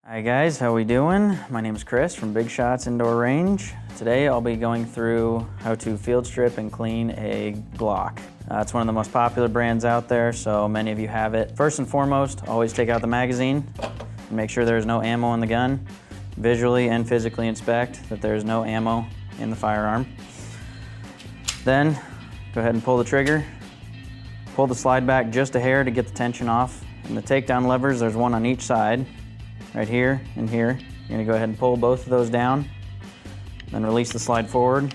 Hi guys, how we doing? My name is Chris from BigShots Indoor Range. Today I'll be going through how to field strip and clean a Glock. It's one of the most popular brands out there, so many of you have it. First and foremost, always take out the magazine and make sure there's no ammo in the gun. Visually and physically inspect that there's no ammo in the firearm. Then go ahead and pull the trigger. Pull the slide back just a hair to get the tension off. And the takedown levers, there's one on each side. Right here and here. You're gonna go ahead and pull both of those down, then release the slide forward.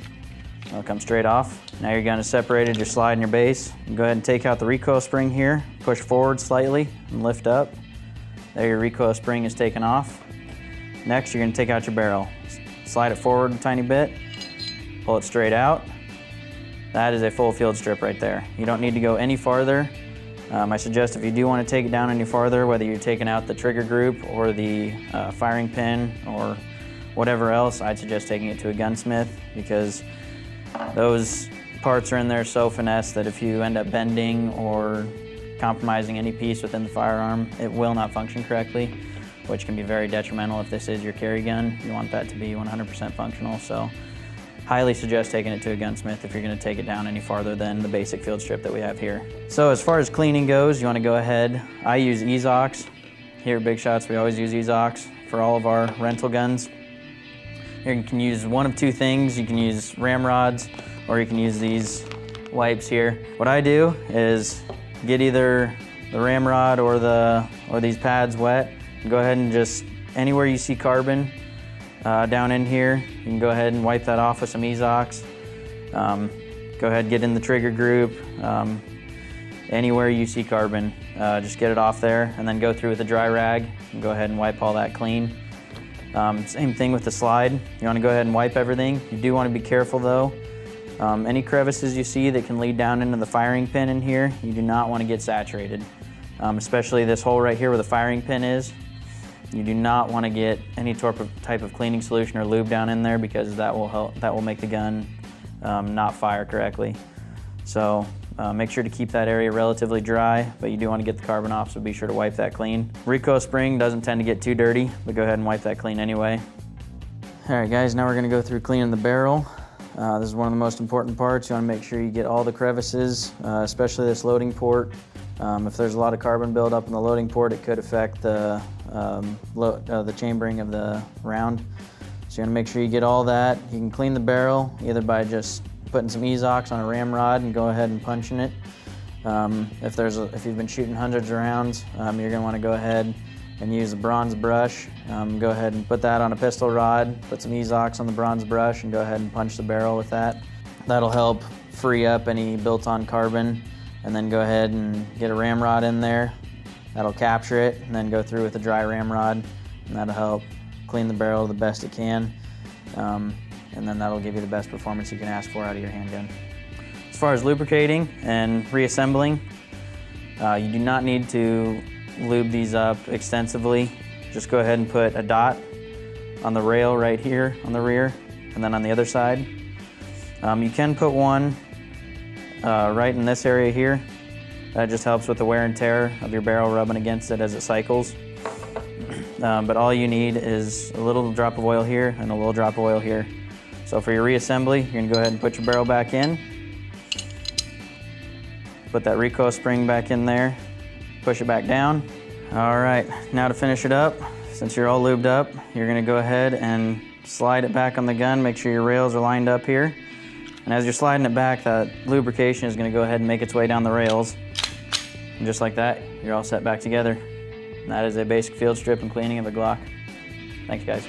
It'll come straight off. Now you're gonna separate your slide and your base. Go ahead and take out the recoil spring here. Push forward slightly and lift up. There, your recoil spring is taken off. Next, you're gonna take out your barrel. Slide it forward a tiny bit, pull it straight out. That is a full field strip right there. You don't need to go any farther. I suggest if you do want to take it down any farther, whether you're taking out the trigger group or the firing pin or whatever else, I'd suggest taking it to a gunsmith, because those parts are in there so finesse that if you end up bending or compromising any piece within the firearm, it will not function correctly, which can be very detrimental if this is your carry gun. You want that to be 100% functional, so highly suggest taking it to a gunsmith if you're going to take it down any farther than the basic field strip that we have here. So as far as cleaning goes, you want to go ahead. I use Ezox. Here at BigShots, we always use Ezox for all of our rental guns. Here you can use one of two things. You can use ramrods, or you can use these wipes here. What I do is get either the ramrod or these pads wet. Go ahead and just anywhere you see carbon, down in here, you can go ahead and wipe that off with some Ezox. Go ahead and get in the trigger group. Anywhere you see carbon, just get it off there, and then go through with a dry rag and go ahead and wipe all that clean. Same thing with the slide. You want to go ahead and wipe everything. You do want to be careful though. Any crevices you see that can lead down into the firing pin in here, you do not want to get saturated. Especially this hole right here where the firing pin is. You do not want to get any type of cleaning solution or lube down in there, because that will make the gun not fire correctly. So make sure to keep that area relatively dry, but you do want to get the carbon off, so be sure to wipe that clean. Recoil spring doesn't tend to get too dirty, but go ahead and wipe that clean anyway. All right guys, now we're going to go through cleaning the barrel. This is one of the most important parts. You want to make sure you get all the crevices, especially this loading port. If there's a lot of carbon buildup in the loading port, it could affect the chambering of the round. So you want to make sure you get all that. You can clean the barrel either by just putting some Ezox on a ramrod and go ahead and punching it. If you've been shooting hundreds of rounds, you're going to want to go ahead and use a bronze brush. Go ahead and put that on a pistol rod, put some Ezox on the bronze brush, and go ahead and punch the barrel with that. That'll help free up any built-on carbon. And then go ahead and get a ramrod in there. That'll capture it, and then go through with a dry ramrod, and that'll help clean the barrel the best it can. And then that'll give you the best performance you can ask for out of your handgun. As far as lubricating and reassembling, you do not need to lube these up extensively. Just go ahead and put a dot on the rail right here on the rear, and then on the other side. You can put one right in this area here. That just helps with the wear and tear of your barrel rubbing against it as it cycles. But all you need is a little drop of oil here and a little drop of oil here. So for your reassembly, you're gonna go ahead and put your barrel back in. Put that recoil spring back in there. Push it back down. All right, now to finish it up, since you're all lubed up, you're gonna go ahead and slide it back on the gun. Make sure your rails are lined up here. And as you're sliding it back, that lubrication is going to go ahead and make its way down the rails. And just like that, you're all set back together. And that is a basic field strip and cleaning of a Glock. Thanks guys.